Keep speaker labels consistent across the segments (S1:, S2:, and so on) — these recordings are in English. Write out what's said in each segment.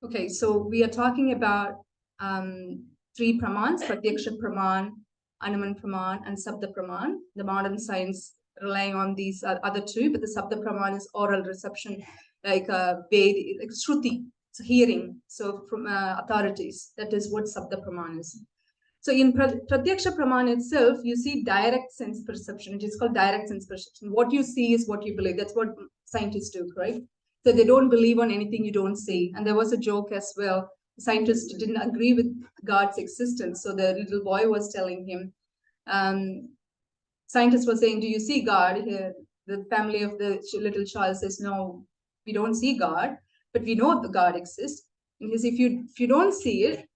S1: Okay, so we are talking about three pramans: Pratyaksha Praman, Anuman Praman, and Sabda Praman. The modern science relying on these other two, but the Sabda Praman is oral reception, like Vedic, like Shruti, it's hearing. So from authorities, that is what Sabda Praman is. So in Pratyaksha Praman itself, you see direct sense perception. It is called direct sense perception. What you see is what you believe. That's what scientists do, right? So they don't believe on anything you don't see. And there was a joke as well. Scientists didn't agree with God's existence. So the little boy was telling him, scientists were saying, do you see God? The family of the little child says, no, we don't see God, but we know that God exists. And he says, if you don't see it,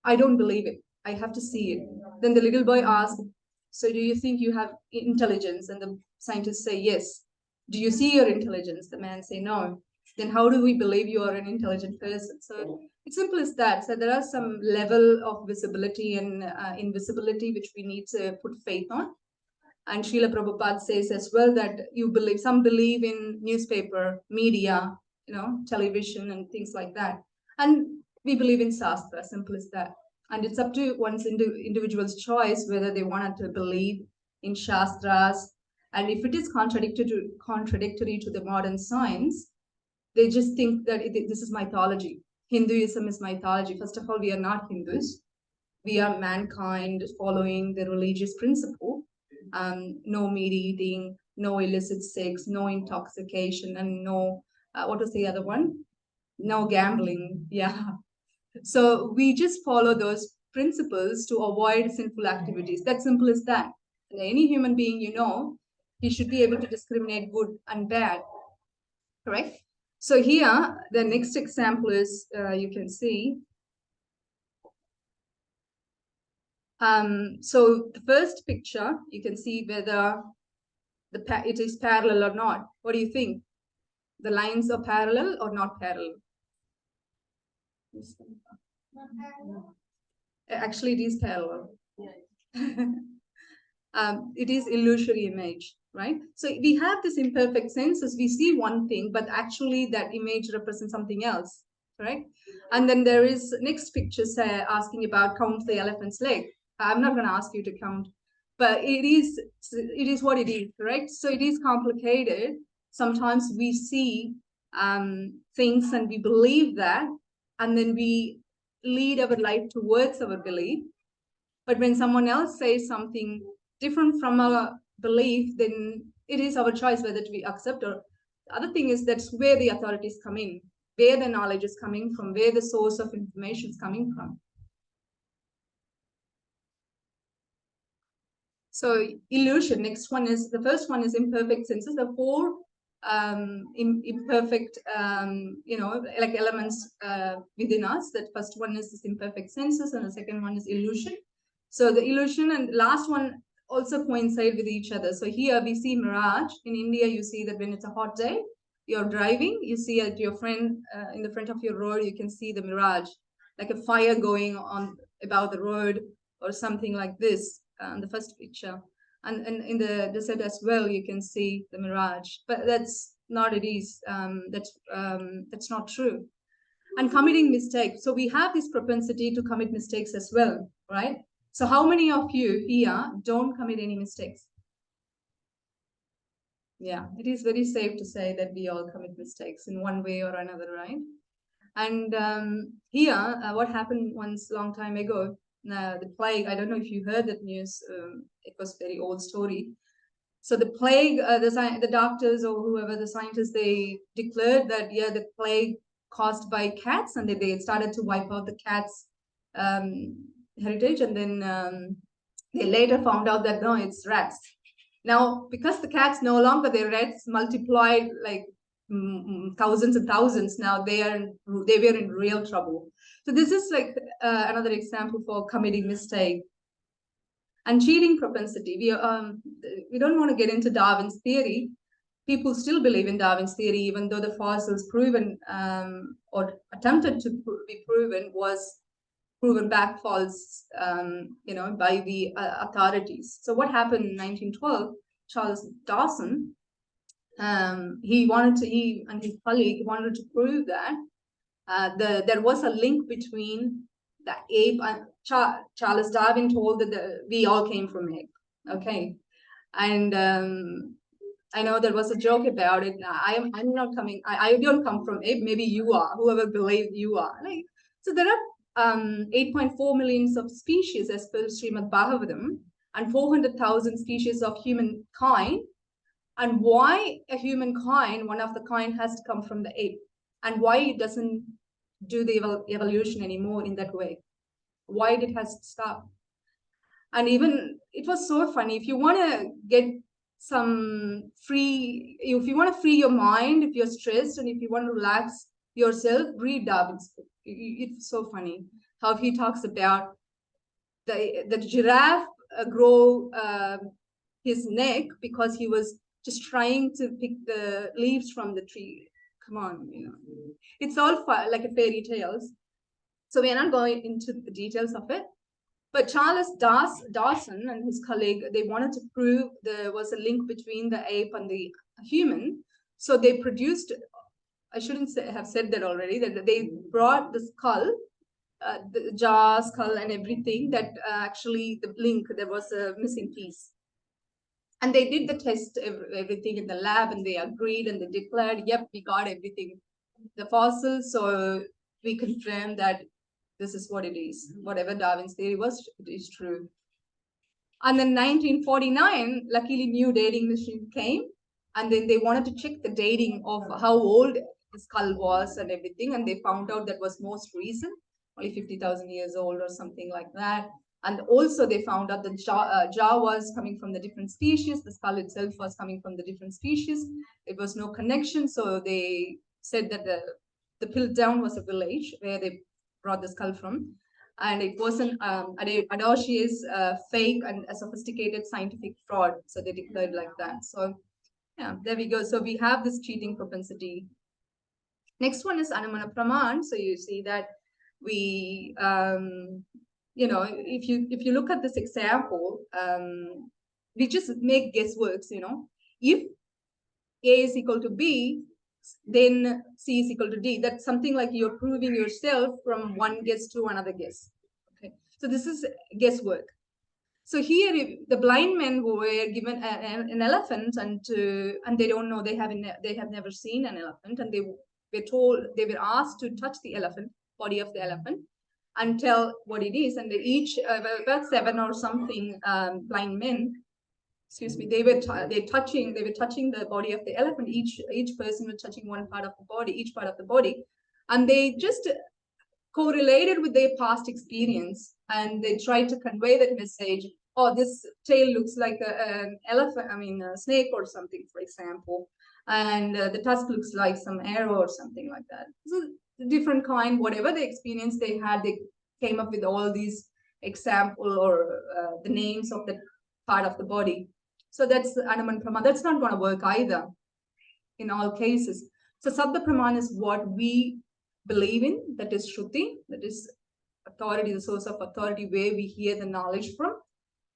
S1: I don't believe it. I have to see it. Then the little boy asked, so do you think you have intelligence? And the scientists say, yes. Do you see your intelligence? The man say, no. Then how do we believe you are an intelligent person? So it's simple as that. So there are some level of visibility and invisibility which we need to put faith on. And Srila Prabhupada says as well that some believe in newspaper, media, television and things like that. And we believe in Shastra, simple as that. And it's up to one's individual's choice whether they wanted to believe in Shastras. And if it is contradictory to the modern science, they just think that this is mythology. Hinduism is mythology. First of all, we are not Hindus. We are mankind following the religious principle. No meat eating, no illicit sex, no intoxication, and no, what was the other one? No gambling. Yeah. So we just follow those principles to avoid sinful activities. That's simple as that. And any human being, he should be able to discriminate good and bad. Correct? So here, the next example is, you can see, so the first picture, you can see whether it is parallel or not. What do you think? The lines are parallel or not parallel?
S2: Not parallel.
S1: Actually, it is parallel. It is illusory image, right? So we have this imperfect senses. We see one thing, but actually that image represents something else, right? And then there is next picture asking about count the elephant's leg. I'm not going to ask you to count, but it is what it is, right? So it is complicated. Sometimes we see things and we believe that, and then we lead our life towards our belief. But when someone else says something different from our belief, then it is our choice whether to be accept. Or the other thing is that's where the authorities come in, where the knowledge is coming from, where the source of information is coming from. So illusion, next one is, the first one is imperfect senses. The four imperfect, like elements within us. That first one is this imperfect senses, and the second one is illusion. So the illusion and the last one also coincide with each other. So here we see mirage. In India, you see that when it's a hot day, you're driving, you see at your friend in the front of your road, you can see the mirage, like a fire going on above the road or something like this. The first picture. And in the desert as well, you can see the mirage, but that's not it is. That's not true. And committing mistakes. So we have this propensity to commit mistakes as well, right? So how many of you here don't commit any mistakes? Yeah, it is very safe to say that we all commit mistakes in one way or another, right? And here, what happened once long time ago, the plague, I don't know if you heard that news, it was a very old story. So the plague, the doctors or whoever, the scientists, they declared that, yeah, the plague caused by cats, and they started to wipe out the cats' heritage. And then they later found out that, no, it's rats. Now, because the cats no longer, they're rats multiplied like thousands and thousands, now they were in real trouble. So this is like another example for committing mistake. And cheating propensity. We don't want to get into Darwin's theory. People still believe in Darwin's theory, even though the fossils proven or attempted to be proven was proven back false, by the authorities. So what happened in 1912? Charles Dawson, he and his colleague wanted to prove that there was a link between the ape and Charles Darwin told that we all came from ape. Okay, and I know there was a joke about it. I'm not coming. I don't come from ape. Maybe you are. Whoever believes you are. Like, so there are 8.4 million of species as per Srimad Bhagavatam, and 400,000 species of humankind. And why a humankind, one of the kind, has to come from the ape, and why it doesn't do the evolution anymore in that way? Why it has to stop? And even it was so funny. If you want to get some free, if you want to free your mind, if you're stressed and if you want to relax yourself, read Darwin's book. It's so funny how he talks about the giraffe grow his neck because he was just trying to pick the leaves from the tree. Come on, you know, it's all like a fairy tales. So we are not going into the details of it. But Charles Dawson and his colleague, they wanted to prove there was a link between the ape and the human. So they produced, I shouldn't have said that already, that they brought the skull, the jaw, skull and everything, that actually the link, there was a missing piece. And they did the test, everything in the lab, and they agreed and they declared, yep, we got everything. The fossils, so we confirmed that this is what it is. Whatever Darwin's theory was, it is true. And then 1949, luckily new dating machine came, and then they wanted to check the dating of how old the skull was and everything, and they found out that was most recent, only 50,000 years old or something like that. And also they found out the jaw was coming from the different species, the skull itself was coming from the different species. There was no connection, so they said that the Piltdown was a village where they brought the skull from, and it wasn't audacious, fake, and a sophisticated scientific fraud. So they declared like that. So yeah, there we go. So we have this cheating propensity. Next one is Anumana Praman. So you see that we, you know, if you look at this example, we just make guessworks. You know, if A is equal to B, then C is equal to D. That's something like you're proving yourself from one guess to another guess. Okay, so this is guesswork. So here, the blind men were given an elephant, and they don't know, they have never seen an elephant, and they were asked to touch the elephant, body of the elephant, and tell what it is. And they each about 7 or something blind men, excuse me, they were touching the body of the elephant. Each person was touching one part of the body, each part of the body, and they just correlated with their past experience, and they tried to convey that message. Oh, this tail looks like an elephant, a snake or something, for example, and the tusk looks like some arrow or something like that. So different kind, whatever the experience they had, they came up with all these example or the names of the part of the body. So that's Anuman Praman. That's not going to work either in all cases. So Sabda Praman is what we believe in, that is Shruti, that is authority, the source of authority, where we hear the knowledge from.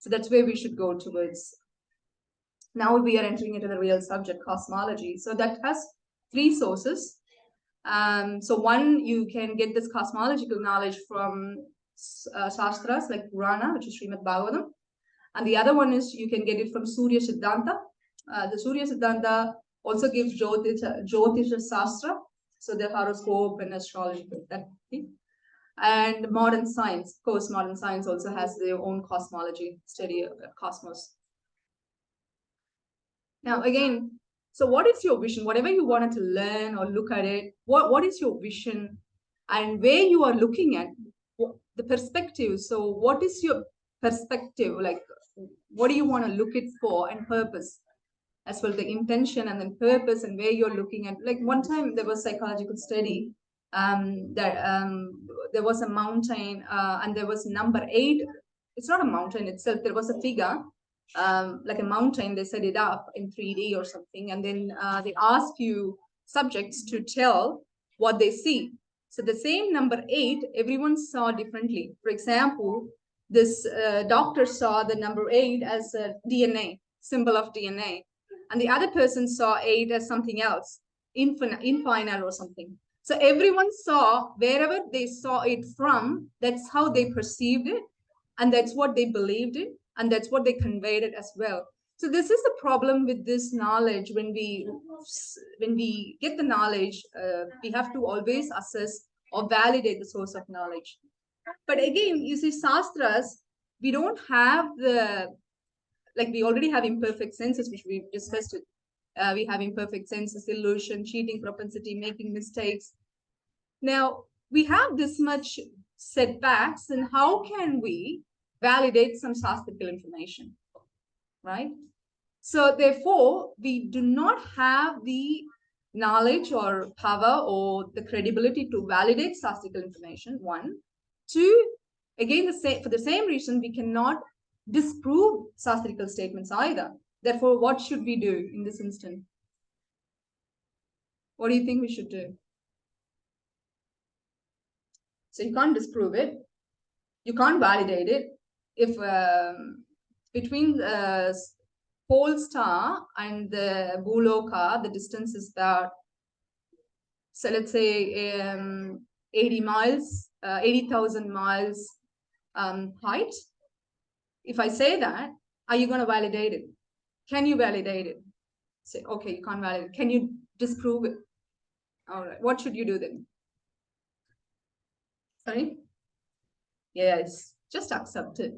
S1: So that's where we should go towards. Now we are entering into the real subject, cosmology. So that has 3 sources. So one, you can get this cosmological knowledge from Shastras like Purana, which is Srimad Bhagavatam. And the other one is you can get it from Surya Siddhanta. The Surya Siddhanta also gives Jyotisha Shastra, so the horoscope and astrology, that thing. And modern science, of course, modern science also has their own cosmology, study of cosmos. Now, again, so what is your vision? Whatever you wanted to learn or look at it, what is your vision? And where you are looking at, the perspective. So what is your perspective? Like, what do you want to look it for, and purpose as well, the intention and then purpose, and where you're looking at. Like one time there was psychological study that there was a mountain and there was number 8. It's not a mountain itself, there was a figure like a mountain. They set it up in 3D or something, and then they ask you subjects to tell what they see. So the same number 8, everyone saw differently. For example, this doctor saw the number 8 as a DNA, symbol of DNA. And the other person saw 8 as something else, infinite or something. So everyone saw, wherever they saw it from, that's how they perceived it, and that's what they believed it, and that's what they conveyed it as well. So this is the problem with this knowledge. When we get the knowledge, we have to always assess or validate the source of knowledge. But again, you see, Shastras, we don't have the, like, we already have imperfect senses, which we've discussed it. We have imperfect senses, illusion, cheating propensity, making mistakes. Now, we have this much setbacks, and how can we validate some Shastrical information, right? So therefore, we do not have the knowledge or power or the credibility to validate Shastrical information, one. Two, again, for the same reason, we cannot disprove Shastrical statements either. Therefore, what should we do in this instance? What do you think we should do? So you can't disprove it. You can't validate it. If between the pole star and the Bhuloka, the distance is about, so let's say 80 miles, 80,000 miles height. If I say that, are you going to validate it? Can you validate it? Say, okay, you can't validate it. Can you disprove it? All right. What should you do then? Sorry? Yes, just accept it.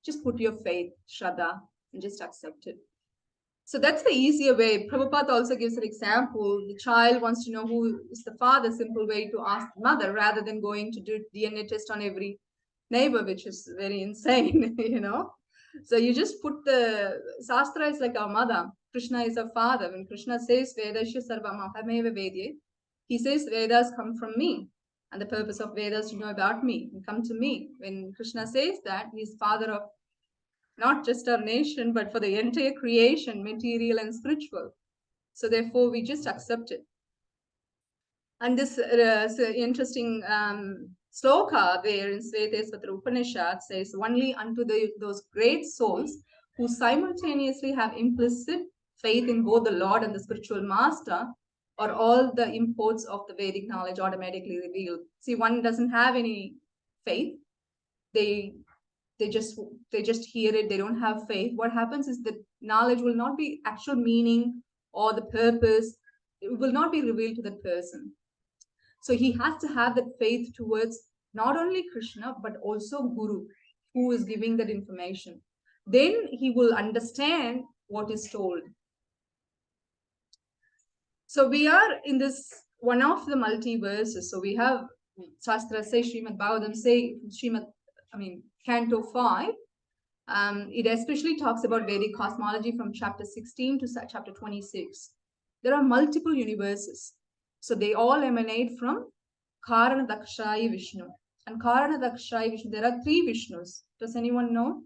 S1: Just put your faith, Shraddha, and just accept it. So that's the easier way. Prabhupada also gives an example. The child wants to know who is the father, simple way to ask the mother rather than going to do DNA test on every neighbor, which is very insane, you know. So you just put the Shastra is like our mother. Krishna is our father. When Krishna says Vedasya Sarva Mahameva Vedye, he says Vedas come from me. And the purpose of Vedas to know about me and come to me. When Krishna says that, he's father of not just our nation, but for the entire creation, material and spiritual. So therefore, we just accept it. And this interesting sloka there in Svetesvatara Upanishad says, only unto those great souls who simultaneously have implicit faith in both the Lord and the spiritual master, or all the imports of the Vedic knowledge automatically revealed. See, one doesn't have any faith. They just hear it. They don't have faith. What happens is that knowledge will not be actual meaning or the purpose. It will not be revealed to that person. So he has to have that faith towards not only Krishna, but also Guru, who is giving that information. Then he will understand what is told. So we are in this one of the multiverses. So we have Shastra say, Srimad Bhagavatam say, Canto 5. It especially talks about Vedic cosmology from chapter 16 to chapter 26. There are multiple universes. So they all emanate from Karana Dakshayi Vishnu. And Karana Dakshayi Vishnu, there are 3 Vishnus. Does anyone know?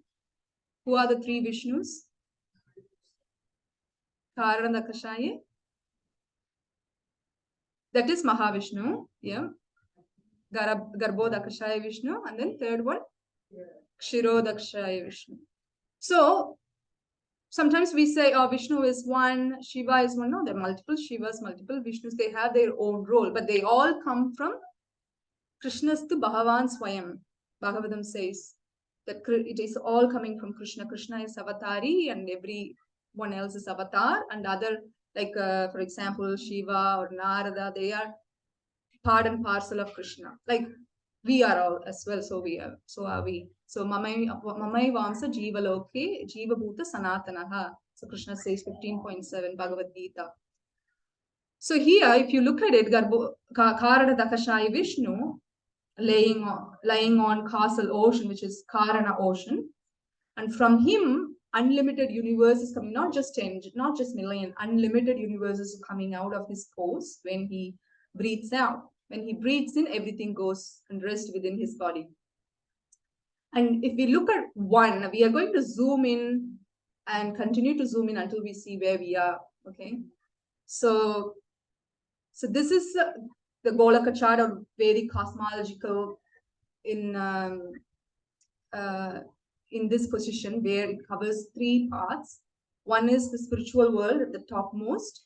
S1: Who are the 3 Vishnus? Karana Dakshayi. That is Mahavishnu. Yeah. Garbho Dakshayi Vishnu. And then third one, Kshiro Dakshayi Vishnu. So sometimes we say, oh, Vishnu is one, Shiva is one. No, there are multiple Shivas, multiple Vishnus. They have their own role, but they all come from Krishnastu Bhagavan Swayam. Bhagavatam says that it is all coming from Krishna. Krishna is avatari and everyone else is avatar. And other, like for example, Shiva or Narada, they are part and parcel of Krishna. Like we are all as well, so are we. So Mamai Vamsa Jiva Loke, Jiva Bhuta Sanatanaha. So Krishna says 15.7 Bhagavad Gita. So here, if you look at it, Karana Dakashayi Vishnu, lying on Castle Ocean, which is Karana Ocean. And from him, unlimited universe is coming, not just 10, not just million, unlimited universes coming out of his pores when he breathes out. When he breathes in, everything goes and rests within his body. And if we look at one, we are going to zoom in and continue to zoom in until we see where we are. Okay. So this is the Golaka chart or Vedic cosmological in this position where it covers 3 parts. One is the spiritual world at the topmost.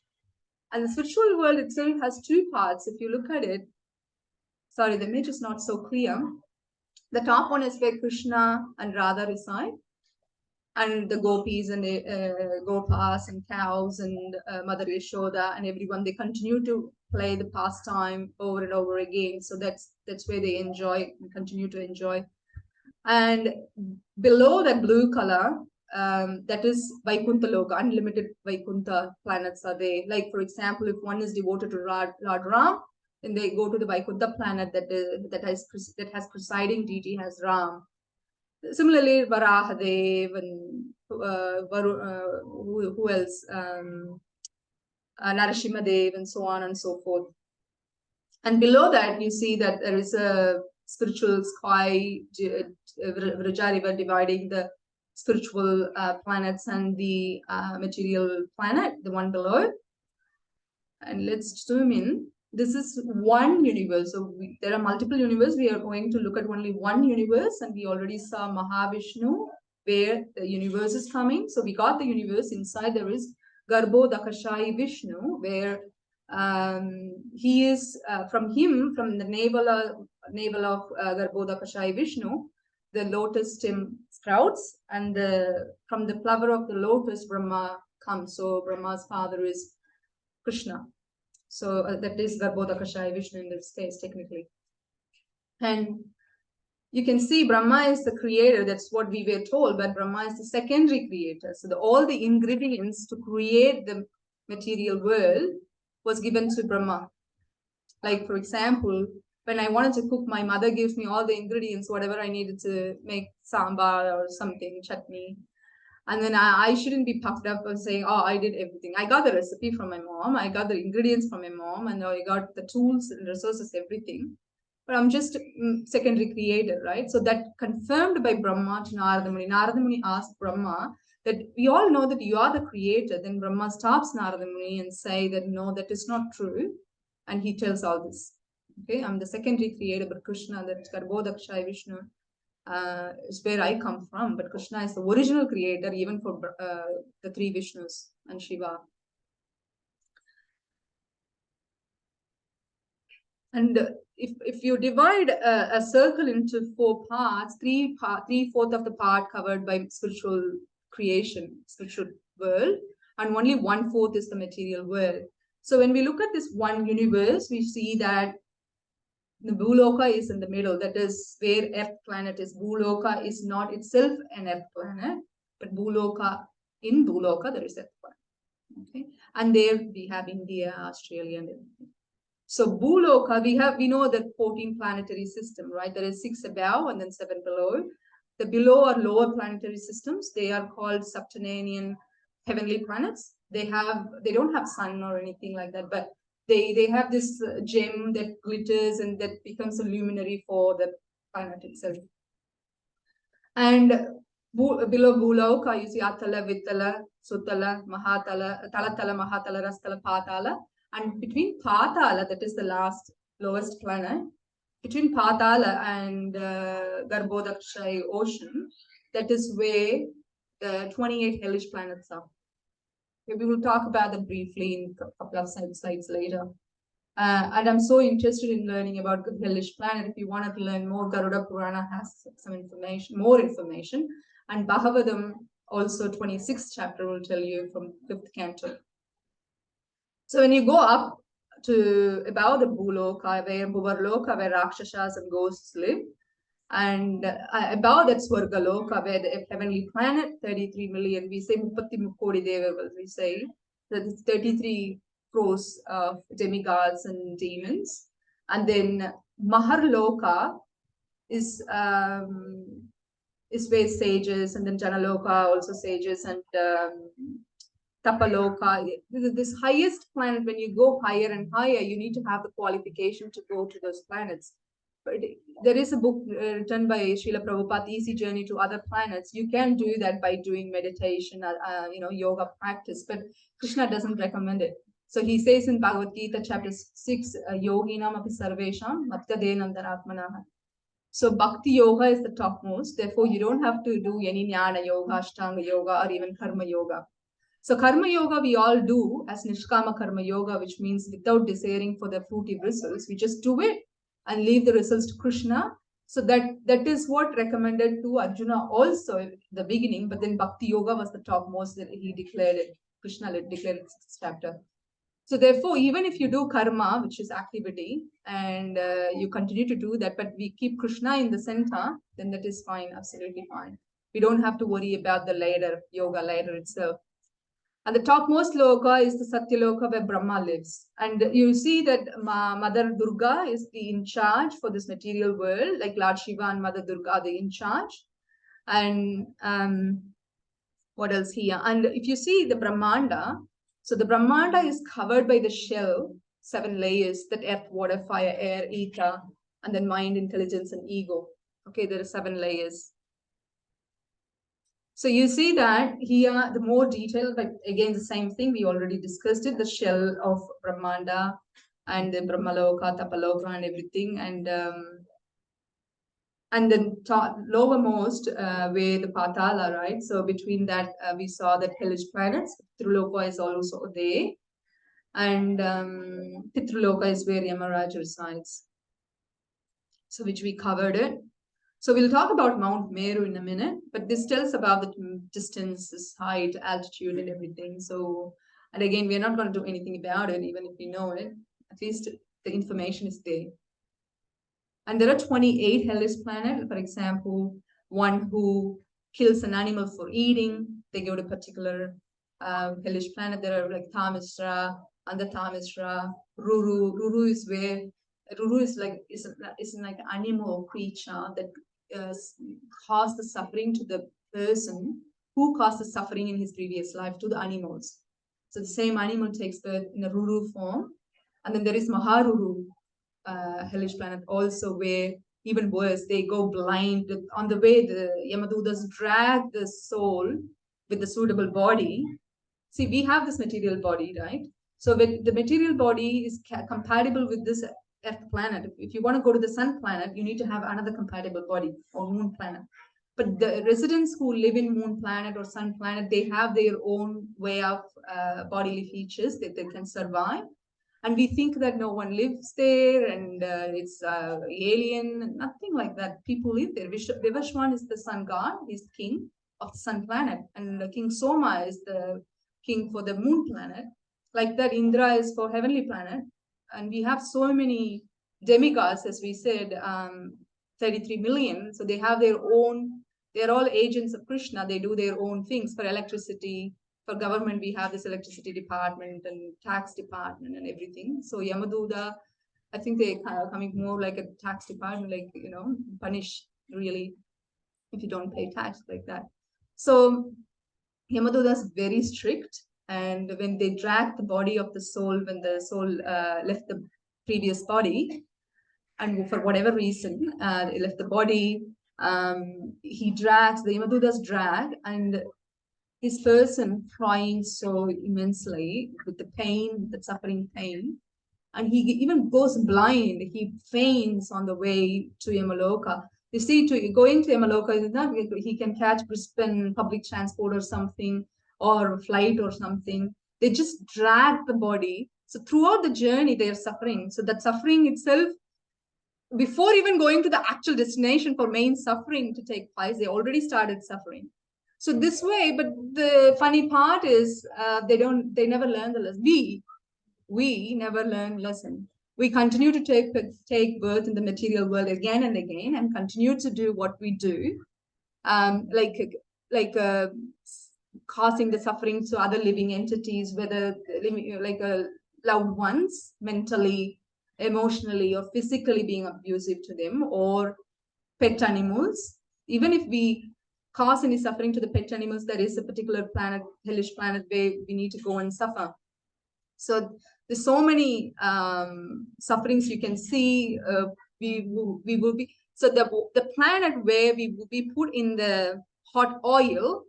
S1: And the spiritual world itself has 2 parts. If you look at it, sorry, the image is not so clear. The top one is where Krishna and Radha reside, and the gopis and the gopas and cows and Mother Yashoda and everyone, they continue to play the pastime over and over again. So that's where they enjoy and continue to enjoy. And below that blue color, that is Vaikuntha Loka, unlimited Vaikuntha planets are there. Like, for example, if one is devoted to Lord Ram, then they go to the Vaikuntha planet that has presiding deity as Ram. Similarly, Varahadev and who else? Narashimadev and so on and so forth. And below that, you see that there is a spiritual sky, Vraja river dividing the spiritual planets and the material planet, the one below. And let's zoom in. This is one universe. So there are multiple universes. We are going to look at only one universe, and we already saw Mahavishnu, where the universe is coming. So we got the universe. Inside there is Garbho Dakashai Vishnu, where he is from the navel of Garbho Dakashai Vishnu, the lotus stem sprouts, and from the flower of the lotus, Brahma comes. So Brahma's father is Krishna. So that is Garbho Dakashai Vishnu in this case, technically. And you can see Brahma is the creator. That's what we were told, but Brahma is the secondary creator. So all the ingredients to create the material world was given to Brahma. Like, for example, when I wanted to cook, my mother gives me all the ingredients, whatever I needed to make sambar or something, chutney. And then I shouldn't be puffed up and saying, oh, I did everything. I got the recipe from my mom. I got the ingredients from my mom, and I got the tools and resources, everything. But I'm just secondary creator, right? So that confirmed by Brahma to Narada Muni. Narada Muni asked Brahma that we all know that you are the creator. Then Brahma stops Narada Muni and say that no, that is not true. And he tells all this. Okay, I'm the secondary creator, but Krishna, that Garbho Dakashai Vishnu, is where I come from, but Krishna is the original creator, even for the three Vishnus and Shiva. And if you divide a circle into 4 parts, 3/4 of the part covered by spiritual creation, spiritual world, and only 1/4 is the material world. So when we look at this one universe, we see that the Bhuloka is in the middle. That is where Earth planet is. Bhuloka is not itself an Earth planet, but in Bhuloka there is Earth planet. Okay, and there we have India, Australia, and everything. So Bhuloka, we know the 14 planetary system, right? There is 6 above and then 7 below. The below are lower planetary systems. They are called subterranean heavenly planets. They don't have sun or anything like that, but they have this gem that glitters and that becomes a luminary for the planet itself. And below Bhuloka, you see Atala, Vitala, Sutala, Mahatala, Talatala, Mahatala, Rastala, Patala. And between Patala, that is the lowest planet, between Patala and Garbho Dakashai ocean, that is where the 28 hellish planets are. We will talk about that briefly in a couple of slides later. And I'm so interested in learning about the hellish planet. If you wanted to learn more, Garuda Purana has some information, more information. And Bhagavatam, also 26th chapter, will tell you from 5th canto. So when you go up to about the Bhuloka, where Bhuvarloka, where Rakshasas and ghosts live, and about that Swargaloka, where the heavenly planet, 33 million, we say Mupatti Mukodi Devas, we say that it's 33 crores of demigods and demons. And then Maharloka is where sages, and then Janaloka also sages, and Tapaloka. This highest planet, when you go higher and higher, you need to have the qualification to go to those planets. But there is a book written by Srila Prabhupada, Easy Journey to Other Planets. You can do that by doing meditation, yoga practice, but Krishna doesn't recommend it. So he says in Bhagavad Gita, chapter 6, Yoginam api sarvesham bhaktadenandaratmanaha. So Bhakti Yoga is the topmost. Therefore, you don't have to do any Jnana Yoga, Ashtanga Yoga, or even Karma Yoga. So Karma Yoga we all do as Nishkama Karma Yoga, which means without desiring for the fruity results, we just do it. and leave the results to Krishna. So that is what recommended to Arjuna also in the beginning, but then Bhakti Yoga was the topmost that he declared it. Krishna declared it 6th chapter. So therefore, even if you do karma, which is activity, and you continue to do that, but we keep Krishna in the center, then that is fine, absolutely fine. We don't have to worry about the ladder, yoga ladder itself. And the topmost loka is the Satya Loka where Brahma lives. And you see that Mother Durga is the in charge for this material world, like Lord Shiva and Mother Durga are the in charge. And what else here? And if you see the Brahmanda, so the Brahmanda is covered by the shell, 7 layers, that earth, water, fire, air, ether, and then mind, intelligence, and ego. Okay, there are 7 layers. So you see that here, the more detail, but again, the same thing, we already discussed it, the shell of Brahmanda and the Brahmaloka, Tapaloka, and everything. And then lowermost where the Patala, right? So between that, we saw that hellish planets, Pitruloka is also there. And Pitruloka is where Yamaraj resides. So which we covered it. So we'll talk about Mount Meru in a minute, but this tells about the distances, height, altitude, and everything. So, and again, we're not going to do anything about it, even if we know it. At least the information is there. And there are 28 hellish planets. For example, one who kills an animal for eating, they go to a particular hellish planet. There are like Tamisra, Tamisra, Ruru. Ruru is where Ruru is like an animal creature that cause the suffering to the person who caused the suffering in his previous life to the animals. So the same animal takes birth in a Ruru form. And then there is Maharuru, hellish planet also, where even worse, they go blind. On the way, the Yamadutas drag the soul with the suitable body. See, we have this material body, right? So when the material body is compatible with this Earth planet, if you want to go to the Sun planet, you need to have another compatible body, or Moon planet. But the residents who live in Moon planet or Sun planet, they have their own way of bodily features that they can survive. And we think that no one lives there and it's alien, nothing like that. People live there. Vivashwan is the sun god, he's king of the sun planet. And King Soma is the king for the moon planet. Like that, Indra is for heavenly planet. And we have so many demigods, as we said, 33 million. So they have their own, they're all agents of Krishna. They do their own things. For electricity, for government, we have this electricity department and tax department and everything. So Yamaduta, I think they're kind of coming more like a tax department, like, you know, punish really if you don't pay tax like that. So Yamaduta is very strict. And when they drag the body of the soul, when the soul left the previous body, and for whatever reason, he left the body, he drags, the Yamadutas drag, and his person crying so immensely with the pain, the suffering pain. And he even goes blind. He faints on the way to Yamaloka. You see, going to Yamaloka is not, he can catch Brisbane public transport or something, or flight or something. They just drag the body. So throughout the journey, they are suffering. So that suffering itself, before even going to the actual destination for main suffering to take place, they already started suffering. So this way, but the funny part is they never learn the lesson. We never learn lesson. We continue to take birth in the material world again and again, and continue to do what we do, causing the suffering to other living entities, whether like loved ones, mentally, emotionally, or physically being abusive to them, or pet animals. Even if we cause any suffering to the pet animals, there is a particular planet, hellish planet, where we need to go and suffer. So there's so many sufferings you can see. We will be, so the planet where we will be put in the hot oil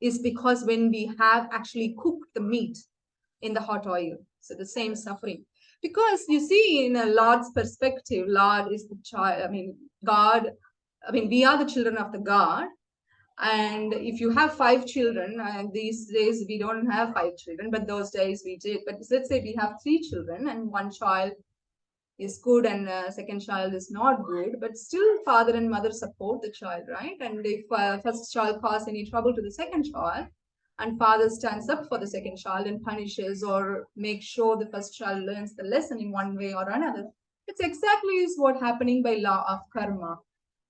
S1: is because when we have actually cooked the meat in the hot oil, so the same suffering. Because you see, in a Lord's perspective, Lord is the child, God, we are the children of the God. And if you have 5 children, and these days we don't have 5 children, but those days we did. But let's say we have 3 children and 1 child is good and second child is not good, but still father and mother support the child, right? And if first child causes any trouble to the second child, and father stands up for the second child and punishes or makes sure the first child learns the lesson in one way or another, it's exactly is what happening by law of karma.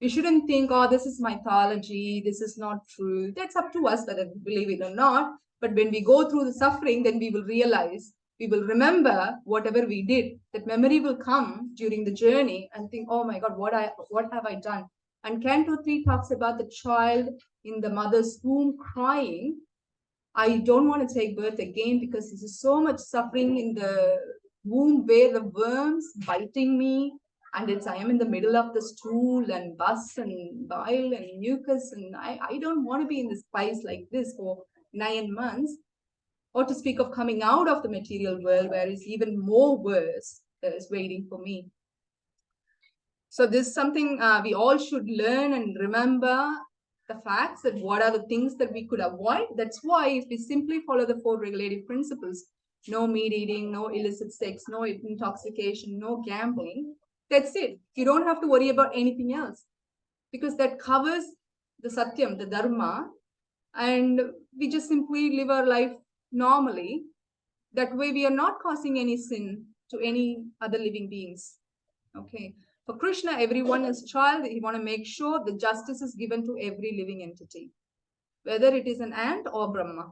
S1: We shouldn't think, oh, this is mythology, this is not true. That's up to us whether we believe it or not. But when we go through the suffering, then we will realize, we will remember whatever we did. That memory will come during the journey and think, oh my God, what have I done? And Canto 3 talks about the child in the mother's womb crying, I don't want to take birth again because this is so much suffering in the womb where the worms biting me, and I am in the middle of the stool and pus and bile and mucus, and I don't want to be in this place like this for 9 months, or to speak of coming out of the material world where it's even more worse is waiting for me. So this is something we all should learn and remember the facts, that what are the things that we could avoid. That's why if we simply follow the 4 regulative principles, no meat eating, no illicit sex, no intoxication, no gambling, that's it. You don't have to worry about anything else, because that covers the satyam, the dharma, and we just simply live our life normally. That way we are not causing any sin to any other living beings. Okay. For Krishna, everyone is child. He want to make sure the justice is given to every living entity, whether it is an ant or Brahma.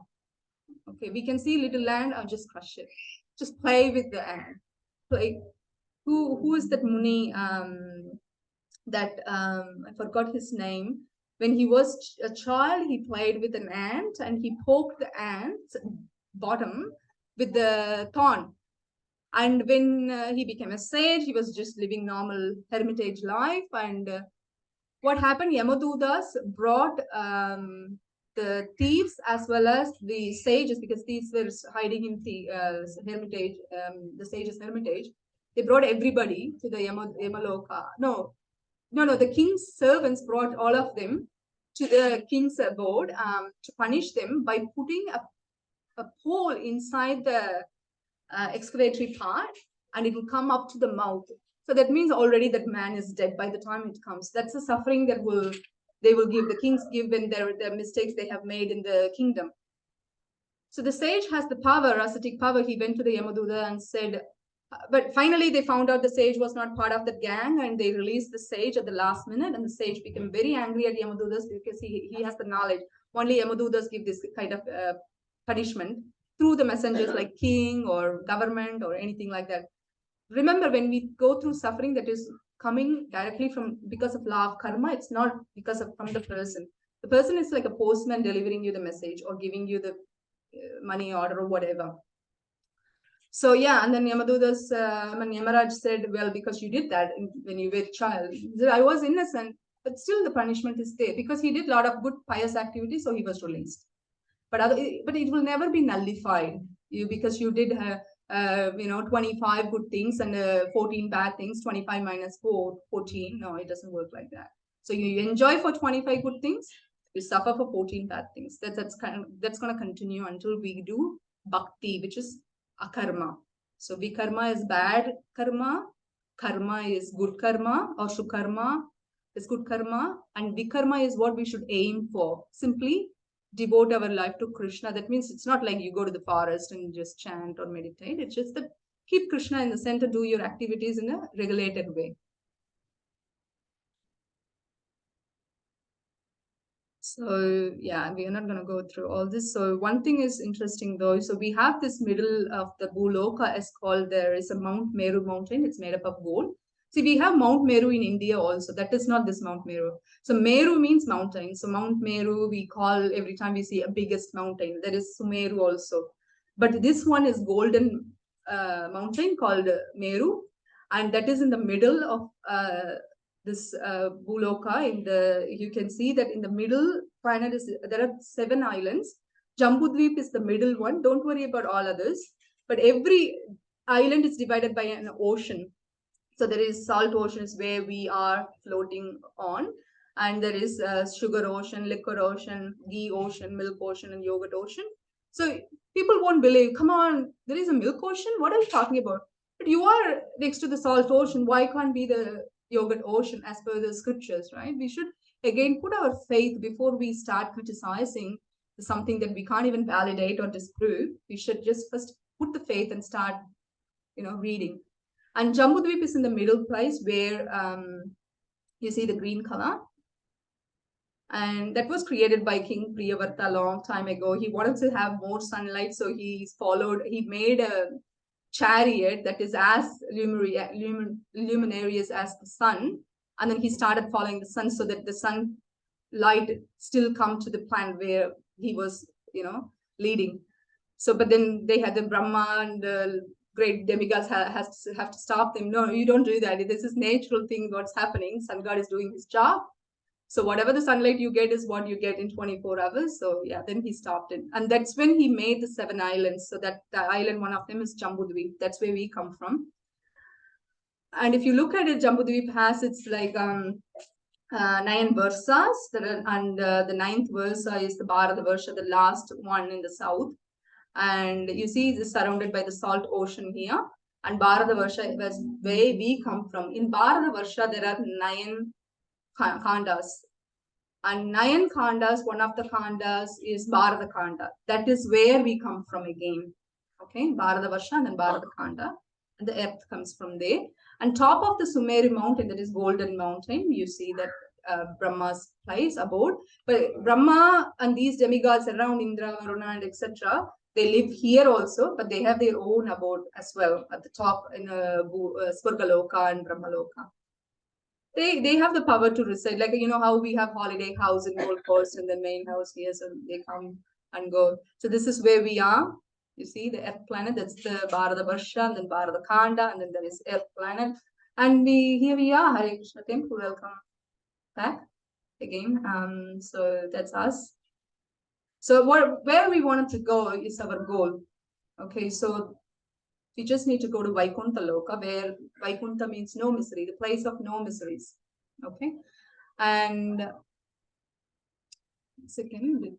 S1: Okay, we can see little ant, I'll just crush it. Just play with the ant. Play. Who is that Muni? I forgot his name. When he was a child, he played with an ant and he poked the ant's bottom with the thorn. And when he became a sage, he was just living normal hermitage life. And what happened? Yamadutas brought the thieves as well as the sages, because thieves were hiding in the hermitage, the sages' hermitage. They brought everybody to the Yamaloka. No, the king's servants brought all of them to the king's abode to punish them by putting a pole inside the excavatory part, and it will come up to the mouth. So that means already that man is dead by the time it comes. That's the suffering that they will give, the kings give when their mistakes they have made in the kingdom. So the sage has the power, ascetic power. He went to the Yamaduta and said, but finally they found out the sage was not part of the gang, and they released the sage at the last minute, and the sage became very angry at Yamadutas because he has the knowledge. Only Yamadutas give this kind of punishment through the messengers like king or government or anything like that. Remember, when we go through suffering that is coming directly from because of law of karma, it's not because of from the person. The person is like a postman delivering you the message or giving you the money order or whatever. So yeah, and then Yamaraj said, well, because you did that when you were a child. I was innocent, but still the punishment is there because he did a lot of good pious activities, so he was released. But it will never be nullified because you did 25 good things and 14 bad things. 25 minus 4, 14. No, it doesn't work like that. So you enjoy for 25 good things, you suffer for 14 bad things. That's going to continue until we do bhakti, which is akarma. So vikarma is bad karma, karma is good karma, or shukarma is good karma, and vikarma is what we should aim for. Simply devote our life to Krishna. That means it's not like you go to the forest and just chant or meditate. It's just that keep Krishna in the center, do your activities in a regulated way. So yeah, we are not going to go through all this. So one thing is interesting though. So we have this middle of the Bhuloka is called, there is a Mount Meru mountain. It's made up of gold. See, we have Mount Meru in India also. That is not this Mount Meru. So Meru means mountain. So Mount Meru, we call every time we see a biggest mountain. There is Sumeru also. But this one is golden mountain called Meru. And that is in the middle of this Bhuloka. You can see that in the middle planet there are 7 islands. Jambudweep is the middle one. Don't worry about all others. But every island is divided by an ocean. So there is salt oceans where we are floating on, and there is sugar ocean, liquor ocean, ghee ocean, milk ocean, and yogurt ocean. So people won't believe, come on, there is a milk ocean? What are you talking about? But you are next to the salt ocean. Why can't be the yogurt ocean as per the scriptures, right? We should again put our faith before we start criticizing something that we can't even validate or disprove. We should just first put the faith and start, reading. And Jambudvip is in the middle place where you see the green color. And that was created by King Priya a long time ago. He wanted to have more sunlight, so he made a chariot that is as luminarious as the sun. And then he started following the sun so that the sun light still come to the planet where he was, leading. So, but then they had the Brahma and the great demigods have to stop them. No, you don't do that. This is natural thing what's happening. Sun God is doing his job. So whatever the sunlight you get is what you get in 24 hours. So yeah, then he stopped it. And that's when he made the 7 islands. So that the island, one of them is Jambudvip. That's where we come from. And if you look at it, Jambudvip has, it's like 9 versas. And the 9th versa is the Bharata Varsha, the last one in the south. And you see it's surrounded by the salt ocean here. And Bharata Varsha was where we come from. In Bharata Varsha, there are 9 khandas. And 9 khandas, one of the khandas is Bharata Khanda. That is where we come from again. Okay, Bharata Varsha and then Bharata Khanda. And the earth comes from there. And top of the Sumeri mountain, that is Golden Mountain, you see that Brahma's place abode. But Brahma and these demigods around Indra, Varuna, and etc., they live here also, but they have their own abode as well at the top in Svargaloka and Brahmaloka. They have the power to reside, like how we have holiday house in Gold Coast and the main house here, so they come and go. So this is where we are. You see the Earth planet, that's the Bharata Varsha, and then Bharata Khanda, and then there is Earth planet. And here we are, Hare Krishna Temple. Welcome back again. So that's us. So where we wanted to go is our goal. Okay, so we just need to go to Vaikuntha Loka, where Vaikuntha means no misery, the place of no miseries. Okay. And second.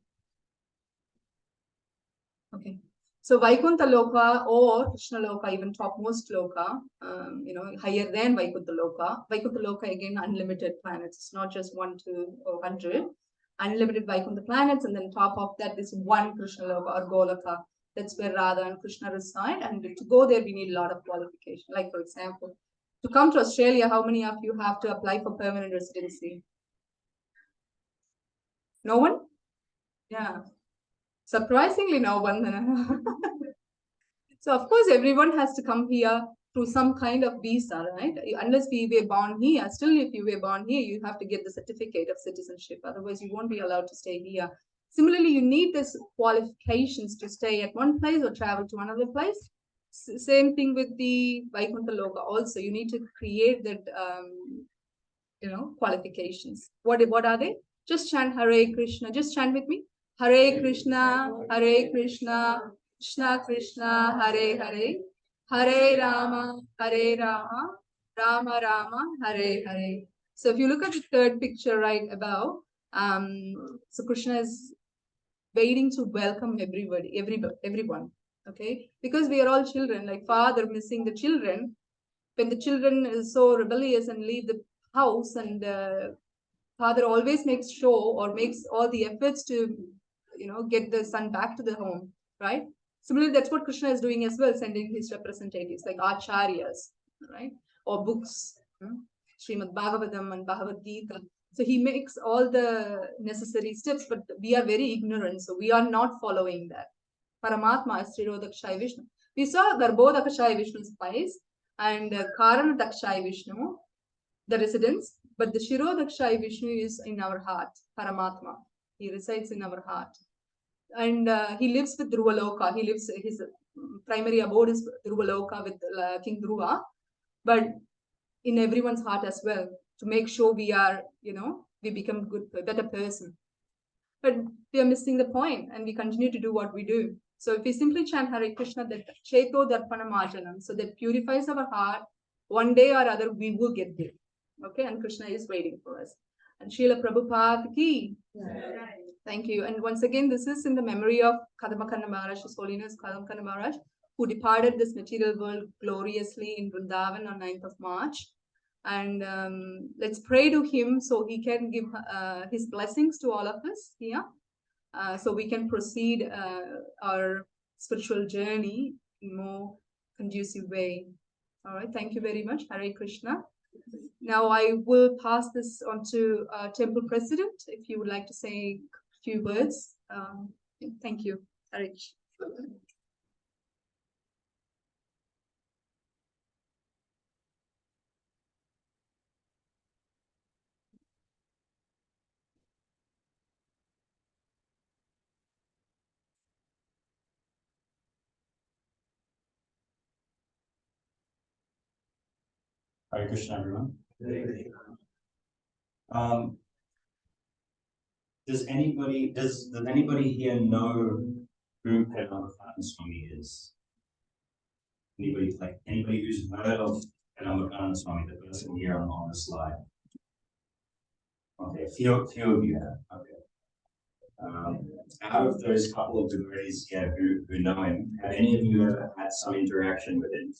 S1: Okay. So Vaikuntha Loka or Krishna Loka, even topmost Loka, higher than Vaikuntha Loka. Vaikuntha Loka, again, unlimited planets. It's not just 1, 2, or 100. Unlimited Vaikuntha planets, and then top of that is one Krishna Loka or Goloka. That's where Radha and Krishna reside. And to go there, we need a lot of qualification. Like, for example, to come to Australia, how many of you have to apply for permanent residency? No one? Yeah. Surprisingly, no one. So, of course, everyone has to come here through some kind of visa, right? Unless we were born here, still if you were born here, you have to get the certificate of citizenship. Otherwise, you won't be allowed to stay here. Similarly, you need this qualifications to stay at one place or travel to another place. Same thing with the Vaikuntha Loka also. You need to create that, qualifications. What are they? Just chant Hare Krishna. Just chant with me. Hare Krishna, Hare Krishna, Krishna Krishna, Hare Hare, Hare Rama, Rama Rama, Hare Hare. So if you look at the third picture right above, so Krishna is waiting to welcome everyone. Okay, because we are all children, like father missing the children. When the children is so rebellious and leave the house, and father always makes show or makes all the efforts to, get the son back to the home, right? Similarly, that's what Krishna is doing as well, sending his representatives like acharyas, right? Or books, Srimad Bhagavatam and Bhagavad Gita. So he makes all the necessary steps, but we are very ignorant, so we are not following that. Paramatma is Shirodakshaya Vishnu. We saw Garbhodakshaya Vishnu's place and Karanadakshaya Vishnu, the residence, but the Shirodakshaya Vishnu is in our heart, Paramatma. He resides in our heart. And he lives with Dhruvaloka. His primary abode is Dhruvaloka with King Dhruva, but in everyone's heart as well, to make sure we are, we become better person. But we are missing the point, and we continue to do what we do. So if we simply chant Hare Krishna, that Cheto Darpana Marjanam, so that purifies our heart, one day or other we will get there. Okay, and Krishna is waiting for us. And Srila Prabhupada ki. Thank you. And once again, this is in the memory of Kadamakanna Maharaj, His Holiness Kadamakanna Maharaj, who departed this material world gloriously in Vrindavan on 9th of March. And let's pray to him so he can give his blessings to all of us here, so we can proceed our spiritual journey in more conducive way. All right, thank you very much. Hare Krishna. Now I will pass this on to Temple President, if you would like to say a few words. Thank you. Hare Krishna.
S3: Hare Krishna, everyone. Does anybody here know who Padamabhakana Swami is? Anybody who's heard of Padamabhakana Swami, the person here on the slide? Okay, a few of you have. Okay. Out of those couple of devotees here who know him, have any of you ever had some interaction with him?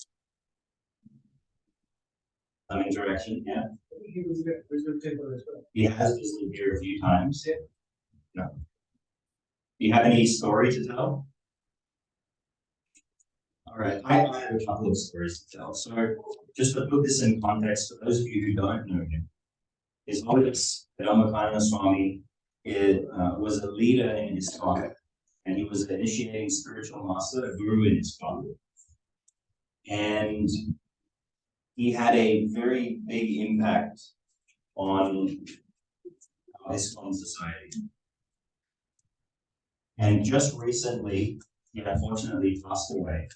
S3: Some interaction, yeah. He has visited here a few times. Yeah. No. Do you have any story to tell? All right, I have a couple of stories to tell. So just to put this in context, for those of you who don't know him, His Holiness Padamabhakana Swami was a leader in ISKCON, and he was an initiating spiritual master, a guru in ISKCON. And he had a very big impact on ISKCON society. And just recently, he unfortunately passed away.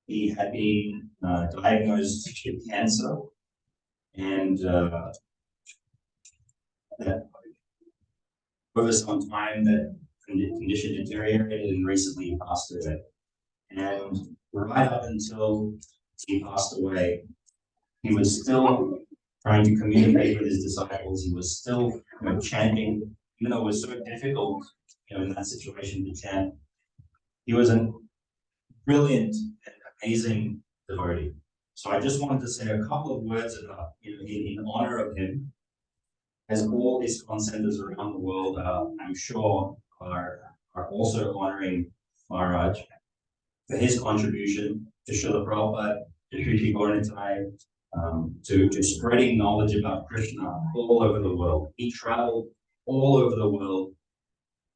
S3: He had been diagnosed with cancer, and that over some time that condition deteriorated, and recently he passed away. And right up until he passed away, he was still trying to communicate with his disciples. He was still chanting, even though it was so difficult in that situation to chant. He was a brilliant and amazing devotee. So I just wanted to say a couple of words about, in honor of him, as all ISKCON centers around the world, I'm sure, are also honoring Maharaj for his contribution to Srila Prabhupada, to Sri Gauranitai, to spreading knowledge about Krishna all over the world. He traveled all over the world.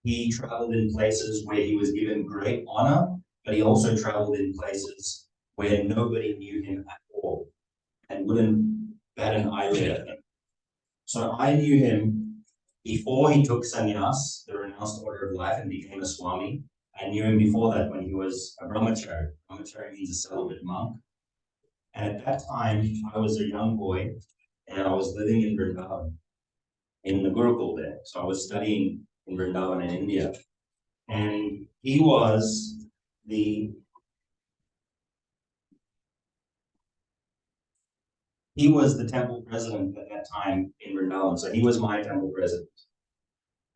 S3: He traveled in places where he was given great honor, but he also traveled in places where nobody knew him at all and wouldn't bat an eyelid at him. So I knew him before he took sannyas, the renounced order of life, and became a Swami. I knew him before that when he was a brahmachari. Brahmachari means a celibate monk. And at that time, I was a young boy, and I was living in Vrindavan, in the Gurukul there. So I was studying in Vrindavan in India. And he was the temple president at that time in Vrindavan. So he was my temple president.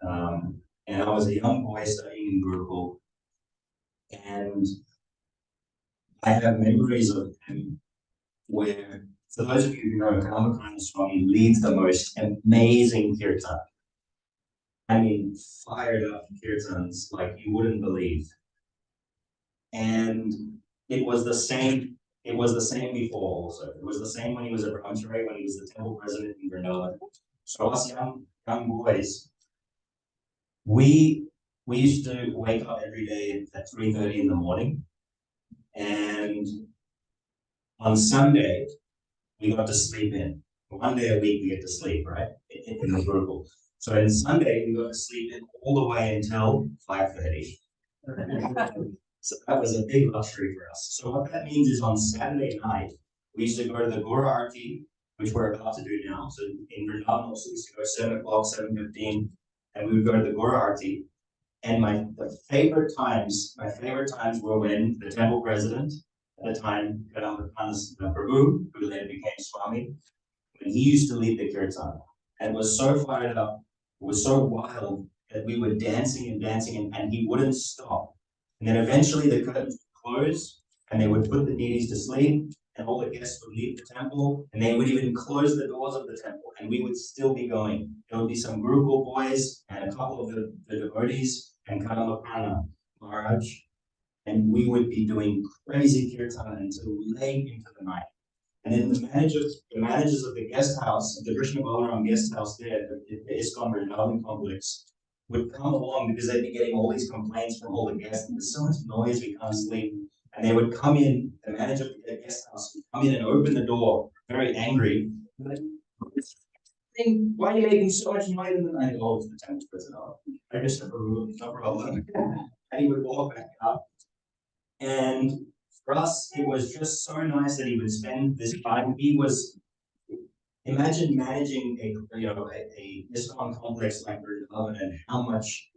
S3: And I was a young boy studying in Gurukul. And I have memories of him where, for those of you who know, Padamabhakana Swami leads the most amazing kirtan. I mean, fired up kirtans like you wouldn't believe. And it was the same before also. It was the same when he was a brahmachari, when he was the temple president in Vrindavan. So us young boys, we used to wake up every day at 3:30 in the morning. And on Sunday, we got to sleep in. One day a week we get to sleep, right? In the Gurukul. So on Sunday, we got to sleep in all the way until 5:30. So that was a big luxury for us. So what that means is on Saturday night, we used to go to the Guru Arati, which we're about to do now. So in Vrindavan, also we used to go 7 o'clock, 7:15, and we would go to the Guru Arati. And my favorite times were when the temple president, at the time, Prabhu, who later became Swami, when he used to lead the kirtan, and was so fired up, was so wild that we were dancing and dancing, and he wouldn't stop. And then eventually the curtains would close, and they would put the deities to sleep, and all the guests would leave the temple, and they would even close the doors of the temple, and we would still be going. There would be some Gurukul boys and a couple of the devotees and Kanamakana Maharaj, and we would be doing crazy kirtan until late into the night. And then the managers of the guest house, the Krishna Balaram guest house there, the ISKCON Brisbane complex, would come along because they'd be getting all these complaints from all the guests. There's so much noise, we can't sleep. And they would come in, the manager of the guest house would come in and open the door, very angry. Like, why are you making so much noise in the night? Oh, it's the temple prisoner. I just have a room, no problem. And he would walk back up. And for us, it was just so nice that he would spend this time. Imagine managing a ISKCON complex like Vrindavan and how much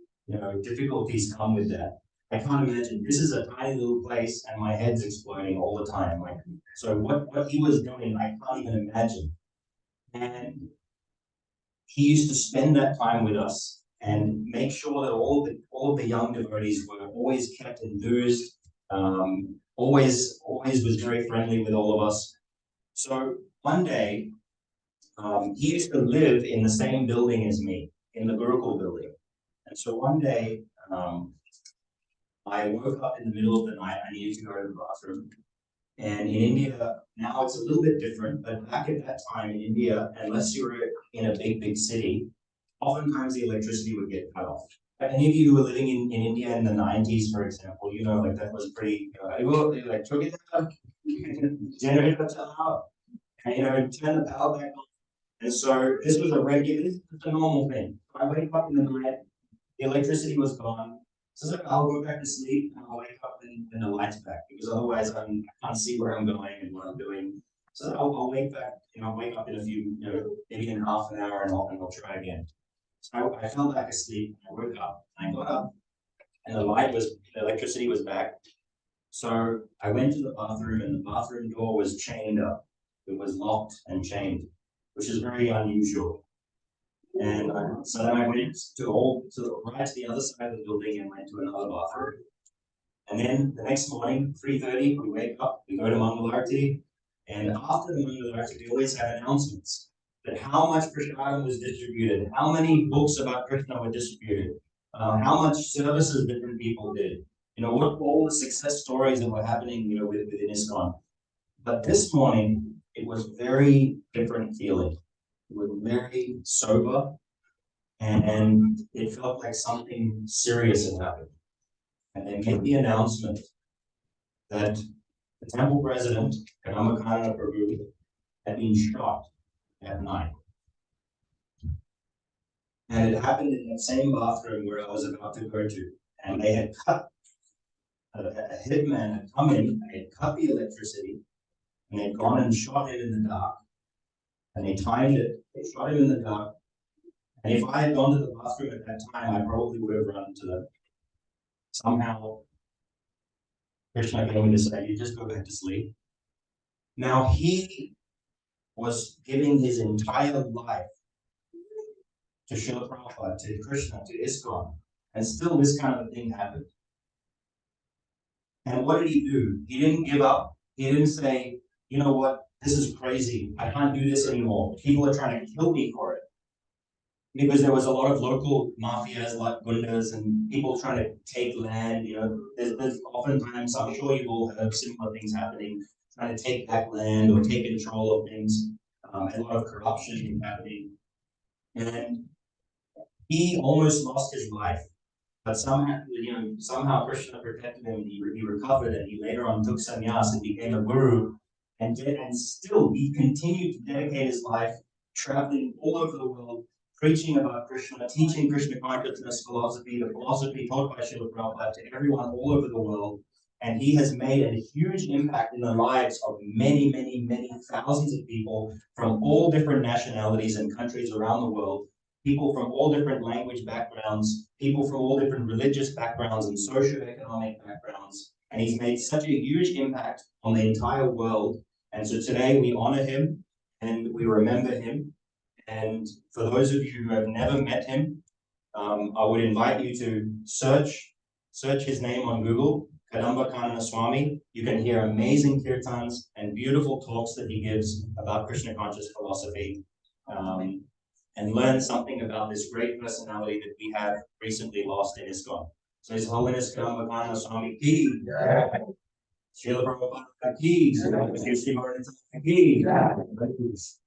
S3: difficulties come with that. I can't imagine. This is a tiny little place, and my head's exploding all the time. Like, so what he was doing, I can't even imagine. And he used to spend that time with us and make sure that all of the young devotees were always kept enthused. Always was very friendly with all of us. So one day, he used to live in the same building as me, in the Gurukul building. And so one day, I woke up in the middle of the night. I needed to go to the bathroom. And in India, now it's a little bit different, but back at that time in India, unless you were in a big city, oftentimes the electricity would get cut off. Any of you who were living in India in the 90s, for example, like that was pretty, like, took it out, generator out, and turn the power back on. And so this was a normal thing. I wake up in the night, the electricity was gone. So I'll go back to sleep and I'll wake up and the light's back, because otherwise I can't see where I'm going and what I'm doing. So I'll wake back, I'll wake up in a few, maybe in half an hour, and I'll try again. So I fell back asleep, and I woke up, and I got up, and the electricity was back. So I went to the bathroom, and the bathroom door was chained up. It was locked and chained, which is very unusual. And so then I went right to the other side of the building and went to another bathroom. And then the next morning, 3:30, we wake up, we go to Mangalarti, and after the Mangalarti, we always have announcements that how much prasadam was distributed, how many books about Krishna were distributed, how much services different people did, what all the success stories that were happening, within ISKCON. But this morning, it was very different feeling. It was very sober, and it felt like something serious had happened. And they made the announcement that the temple president, Kanamakana Prabhu, had been shot at night. And it happened in that same bathroom where I was about to go to. And they had cut, a hitman had come in, they had cut the electricity, and they'd gone and shot him in the dark. And they timed it, they shot him in the dark. And if I had gone to the bathroom at that time, I probably would have run to them. Somehow, Krishna came in to say, you just go back to sleep. Now, he was giving his entire life to Srila Prabhupada, to Krishna, to ISKCON, and still this kind of thing happened. And what did he do? He didn't give up. He didn't say, you know what, this is crazy. I can't do this anymore. People are trying to kill me for it. Because there was a lot of local mafias like gundas and people trying to take land. There's oftentimes, I'm sure you've all heard similar things happening, trying to take back land or take control of things. A lot of corruption happening. And he almost lost his life. But somehow Krishna protected him, and he recovered, and he later on took sannyas and became a guru. And still, he continued to dedicate his life traveling all over the world, preaching about Krishna, teaching Krishna consciousness philosophy, the philosophy taught by Srila Prabhupada to everyone all over the world. And he has made a huge impact in the lives of many, many, many thousands of people from all different nationalities and countries around the world, people from all different language backgrounds, people from all different religious backgrounds and socioeconomic backgrounds. And he's made such a huge impact on the entire world. And so today we honor him and we remember him. And for those of you who have never met him, I would invite you to search his name on Google, Kadamba Kanana Swami. You can hear amazing kirtans and beautiful talks that he gives about Krishna conscious philosophy, and learn something about this great personality that we have recently lost in ISKCON. So His Holiness Kadamba Kanana Swami ki, Srila Prabhupada ki, Sri Bhaktivedanta ki.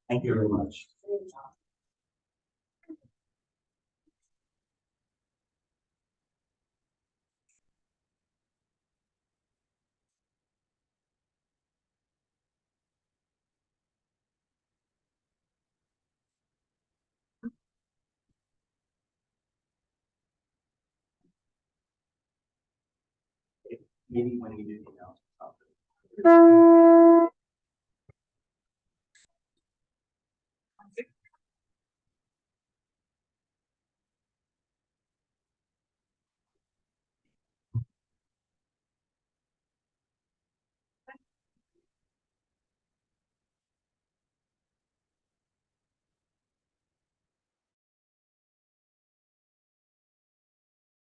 S3: Thank you very much. Maybe when you do the announcement.